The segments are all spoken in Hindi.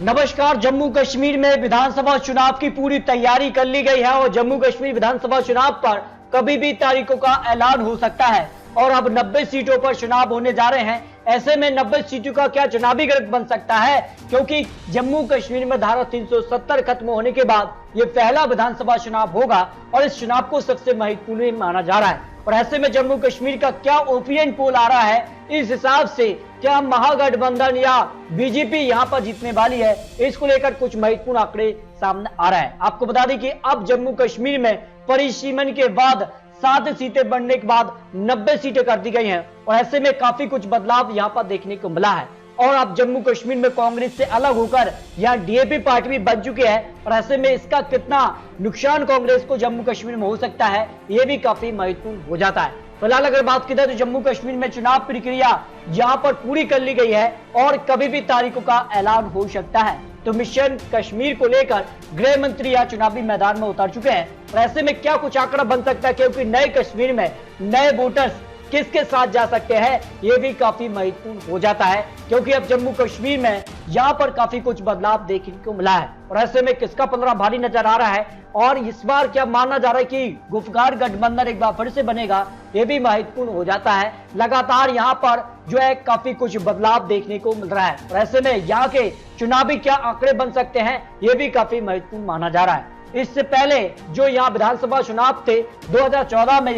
नमस्कार। जम्मू कश्मीर में विधानसभा चुनाव की पूरी तैयारी कर ली गई है और जम्मू कश्मीर विधानसभा चुनाव पर कभी भी तारीखों का ऐलान हो सकता है और अब 90 सीटों पर चुनाव होने जा रहे हैं। ऐसे में 90 सीटों का क्या चुनावी गढ़ बन सकता है, क्योंकि जम्मू कश्मीर में धारा 370 खत्म होने के बाद यह पहला विधानसभा चुनाव होगा और इस चुनाव को सबसे महत्वपूर्ण माना जा रहा है। और ऐसे में जम्मू कश्मीर का क्या ओपिनियन पोल आ रहा है, इस हिसाब से क्या महागठबंधन या बीजेपी यहां पर जीतने वाली है, इसको लेकर कुछ महत्वपूर्ण आंकड़े सामने आ रहा है। आपको बता दें कि अब जम्मू कश्मीर में परिसीमन के बाद 7 सीटें बढ़ने के बाद 90 सीटें कर दी गई हैं और ऐसे में काफी कुछ बदलाव यहां पर देखने को मिला है। और अब जम्मू कश्मीर में कांग्रेस से अलग होकर यहां डीएपी पार्टी भी बन चुकी है और ऐसे में इसका कितना नुकसान कांग्रेस को जम्मू कश्मीर में हो सकता है, यह भी काफी महत्वपूर्ण हो जाता है। फिलहाल अगर बात की जाए तो जम्मू कश्मीर में चुनाव प्रक्रिया यहां पर पूरी कर ली गई है और कभी भी तारीखों का ऐलान हो सकता है। तो मिशन कश्मीर को लेकर गृह मंत्री या चुनावी मैदान में उतर चुके हैं और ऐसे में क्या कुछ आंकड़ा बन सकता है, क्योंकि नए कश्मीर में नए वोटर्स किसके साथ जा सकते हैं, यह भी काफी महत्वपूर्ण हो जाता है, क्योंकि अब जम्मू कश्मीर में यहां पर काफी कुछ बदलाव देखने को मिला है और ऐसे में किसका 15 भारी नजर आ रहा है और इस बार क्या माना जा रहा है कि गुफकार गठबंधन एक बार फिर से बनेगा, यह भी महत्वपूर्ण हो जाता है। लगातार यहां पर जो है काफी कुछ बदलाव देखने को मिल रहा है और ऐसे में यहाँ के चुनावी क्या आंकड़े बन सकते हैं, यह भी काफी महत्वपूर्ण माना जा रहा है। इससे पहले जो यहाँ विधानसभा चुनाव थे 2014 में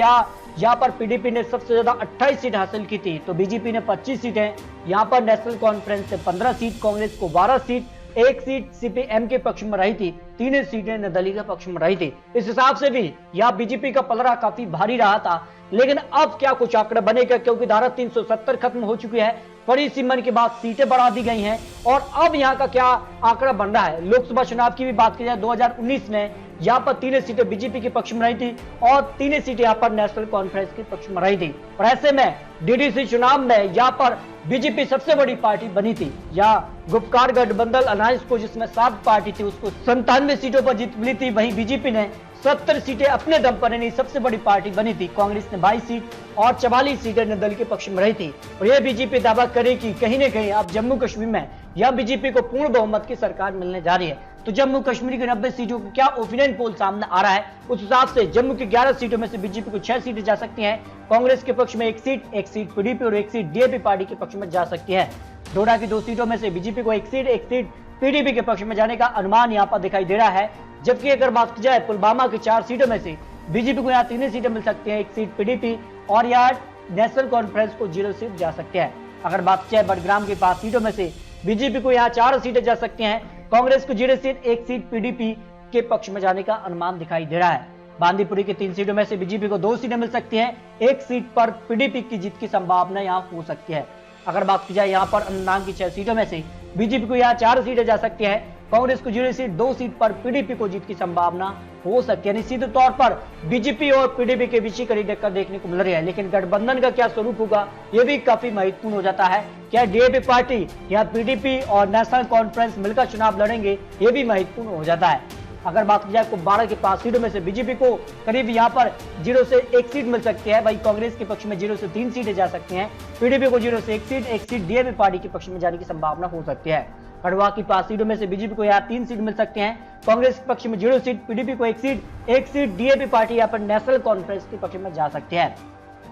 यहाँ पर पीडीपी ने सबसे ज्यादा 28 सीट हासिल की थी, तो बीजेपी ने 25 सीटें, यहाँ पर नेशनल कॉन्फ्रेंस से 15 सीट, कांग्रेस को 12 सीट, 1 सीट सीपीएम के पक्ष में रही थी, 3 सीटें निर्दलीय के पक्ष में रही थी। इस हिसाब से भी यहाँ बीजेपी का पलड़ा काफी भारी रहा था। लेकिन अब क्या कुछ आंकड़ा बनेगा, क्योंकि धारा 370 खत्म हो चुकी है, परिसीमन के बाद सीटें बढ़ा दी गई हैं और अब यहाँ का क्या आंकड़ा बन रहा है। लोकसभा चुनाव की भी बात की जाए 2019 में यहाँ पर 3 सीटें बीजेपी के पक्ष में रही थी और 3 सीटें यहाँ पर नेशनल कॉन्फ्रेंस के पक्ष में रही थी और ऐसे में डीडीसी चुनाव में यहाँ पर बीजेपी सबसे बड़ी पार्टी बनी थी। या गुपकार गठबंधन अलायंस को, जिसमें 7 पार्टी थी, उसको 97 सीटों पर जीत मिली थी। वहीं बीजेपी ने 70 सीटें अपने दम पर यानी सबसे बड़ी पार्टी बनी थी। कांग्रेस ने 22 सीट और 44 सीटें निर्दलीय के पक्ष में रही थी और यह बीजेपी दावा करे कि कहीं न कहीं अब जम्मू कश्मीर में यह बीजेपी को पूर्ण बहुमत की सरकार मिलने जा रही है। तो जम्मू कश्मीर की 90 सीटों को क्या ओपिनियन पोल सामने आ रहा है, उस हिसाब से जम्मू की 11 सीटों में से बीजेपी को 6 सीटें जा सकती हैं, कांग्रेस के पक्ष में 1 सीट पीडीपी और 1 सीट डीएपी पार्टी के पक्ष में जा सकती है। डोडा की 2 सीटों में से बीजेपी को 1 सीट पीडीपी के पक्ष में जाने का अनुमान यहाँ पर दिखाई दे रहा है। जबकि अगर बात की जाए पुलवामा की 4 सीटों में से बीजेपी को यहाँ 3 सीटें मिल सकती हैं, 1 सीट पीडीपी और यहाँ नेशनल कॉन्फ्रेंस को 0 सीट जा सकते हैं। अगर बात की जाए बडग्राम की 5 सीटों में से बीजेपी को यहाँ 4 सीटें जा सकती हैं, कांग्रेस को 0 सीट, 1 सीट पीडीपी के पक्ष में जाने का अनुमान दिखाई दे रहा है। बांदीपुरी की 3 सीटों में से बीजेपी को 2 सीटें मिल सकती हैं, 1 सीट पर पीडीपी की जीत की संभावना यहाँ हो सकती है। अगर बात की जाए यहाँ पर अनंतनाग की 6 सीटों में से बीजेपी को यहाँ 4 सीटें जा सकती है, कांग्रेस को 0 सीट, 2 सीट पर पीडीपी को जीत की संभावना हो सकती है। सीधे तौर पर बीजेपी और पीडीपी के बीच ही कड़ी टक्कर देखने को मिल रही है। लेकिन गठबंधन का क्या स्वरूप होगा, यह भी काफी महत्वपूर्ण हो जाता है। क्या डीएपी पार्टी या पीडीपी और नेशनल कॉन्फ्रेंस मिलकर चुनाव लड़ेंगे, यह भी महत्वपूर्ण हो जाता है। अगर बात की जाए कुपवाड़ा के 5 सीटों में से बीजेपी को करीब यहाँ पर 0 से 1 सीट मिल सकती है, वही कांग्रेस के पक्ष में 0 से 3 सीटें जा सकती हैं, पीडीपी को 0 से 1 सीट डीएपी पार्टी के पक्ष में जाने की संभावना हो सकती है। खड़वा की 5 सीटों में से बीजेपी को यहाँ 3 सीट मिल सकते हैं, कांग्रेस के पक्ष में 0 सीट, पीडीपी को 1 सीट डीएपी पार्टी यहाँ पर नेशनल कॉन्फ्रेंस के पक्ष में जा सकती है।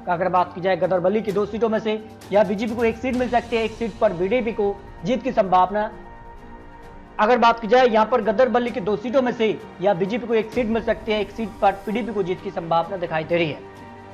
अगर बात की जाए गदरबल्ली की 2 सीटों में से यहाँ बीजेपी को 1 सीट मिल सकती है, 1 सीट पर बीडीपी को जीत की संभावना। अगर बात की जाए यहाँ पर गदरबल्ली की 2 सीटों में से या बीजेपी को 1 सीट मिल सकती है, 1 सीट पर पीडीपी को जीत की संभावना दिखाई दे रही है।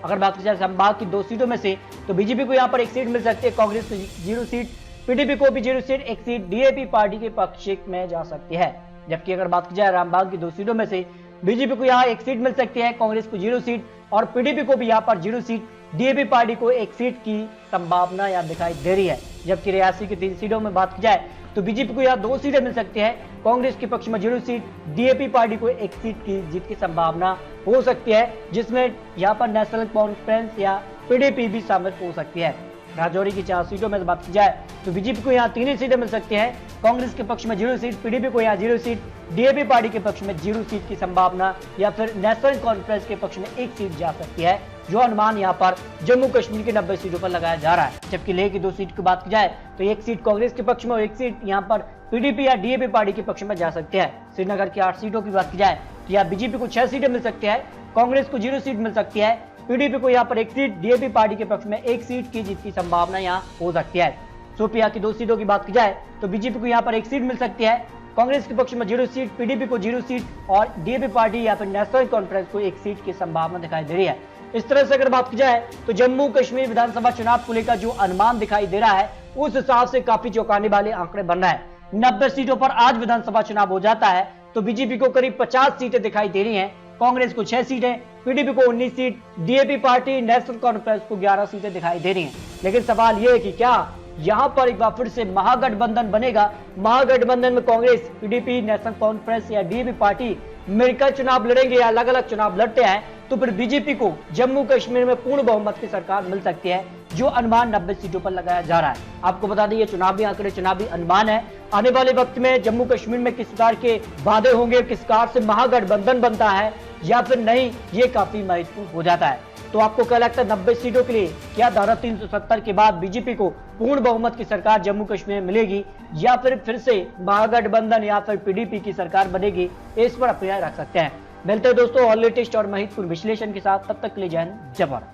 अगर बात की जाए संभाग की 2 सीटों में से तो बीजेपी को यहाँ पर 1 सीट मिल सकती है, कांग्रेस को 0 सीट, पीडीपी को भी 0 सीट, 1 सीट डीएपी पार्टी के पक्ष में जा सकती है। जबकि अगर बात की जाए रामबाग की 2 सीटों में से बीजेपी को यहाँ 1 सीट मिल सकती है, कांग्रेस को 0 सीट और पीडीपी को भी यहाँ पर 0 सीट, डीएपी पार्टी को 1 सीट की संभावना यहाँ दिखाई दे रही है। जबकि रियासी की 3 सीटों में बात की जाए तो बीजेपी को यहाँ 2 सीटें मिल सकती है, कांग्रेस के पक्ष में 0 सीट, डीएपी पार्टी को 1 सीट की जीत की संभावना हो सकती है, जिसमें यहाँ पर नेशनल कॉन्फ्रेंस या पीडीपी भी शामिल हो सकती है। राजौरी की 4 सीटों में बात की जाए तो बीजेपी को यहाँ 3 सीटें मिल सकती हैं, कांग्रेस के पक्ष में 0 सीट, पीडीपी को यहाँ 0 सीट, डीएपी पार्टी के पक्ष में 0 सीट की संभावना या फिर नेशनल कॉन्फ्रेंस के पक्ष में 1 सीट जा सकती है, जो अनुमान यहाँ पर जम्मू कश्मीर की 90 सीटों पर लगाया जा रहा है। जबकि लेह की 2 सीट की बात की जाए तो 1 सीट कांग्रेस के पक्ष में और 1 सीट यहाँ पर पीडीपी या डीएपी पार्टी के पक्ष में जा सकते हैं। श्रीनगर की 8 सीटों की बात की जाए तो यहाँ बीजेपी को 6 सीटें मिल सकती है, कांग्रेस को 0 सीट मिल सकती है, पीडीपी को यहाँ पर 1 सीट, डीएपी पार्टी के पक्ष में 1 सीट की जीत की संभावना यहाँ हो सकती है। शोपियां की 2 सीटों की बात की जाए तो बीजेपी को यहाँ पर 1 सीट मिल सकती है, कांग्रेस के पक्ष में 0 सीट, पीडीपी को 0 सीट और डीएपी पार्टी या फिर नेशनल कॉन्फ्रेंस को 1 सीट की संभावना दिखाई दे रही है। इस तरह से अगर बात की जाए तो जम्मू कश्मीर विधानसभा चुनाव को लेकर जो अनुमान दिखाई दे रहा है उस हिसाब से काफी चौंकाने वाले आंकड़े बन रहे हैं। 90 सीटों पर आज विधानसभा चुनाव हो जाता है तो बीजेपी को करीब 50 सीटें दिखाई दे रही हैं, कांग्रेस को 6 सीटें, पीडीपी को 19 seat, DAP party national conference को 11 सीटें दिखाई दे रही हैं। लेकिन सवाल यह है कि क्या यहां पर एक बार फिर से महागठबंधन बनेगा? महागठबंधन में कांग्रेस, पीडीपी, नेशनल कॉन्फ्रेंस या डीएपी पार्टी मिलकर चुनाव लड़ेंगे या अलग अलग चुनाव लड़ते हैं तो फिर बीजेपी को जम्मू कश्मीर में पूर्ण बहुमत की सरकार मिल सकती है, जो अनुमान 90 सीटों पर लगाया जा रहा है। आपको बता दें ये चुनावी आंकड़े, चुनावी अनुमान है। आने वाले वक्त में जम्मू कश्मीर में किस प्रकार के वादे होंगे, किस प्रकार से महागठबंधन बनता है या फिर नहीं, ये काफी महत्वपूर्ण हो जाता है। तो आपको क्या लगता है 90 सीटों के लिए क्या धारा 370 के बाद बीजेपी को पूर्ण बहुमत की सरकार जम्मू कश्मीर में मिलेगी या फिर से महागठबंधन या फिर पीडीपी की सरकार बनेगी? इस पर अपनी राय रख सकते हैं। मिलते हैं दोस्तों और लेटेस्ट और महत्वपूर्ण विश्लेषण के साथ, तब तक के लिए जय हिंद, जय भारत।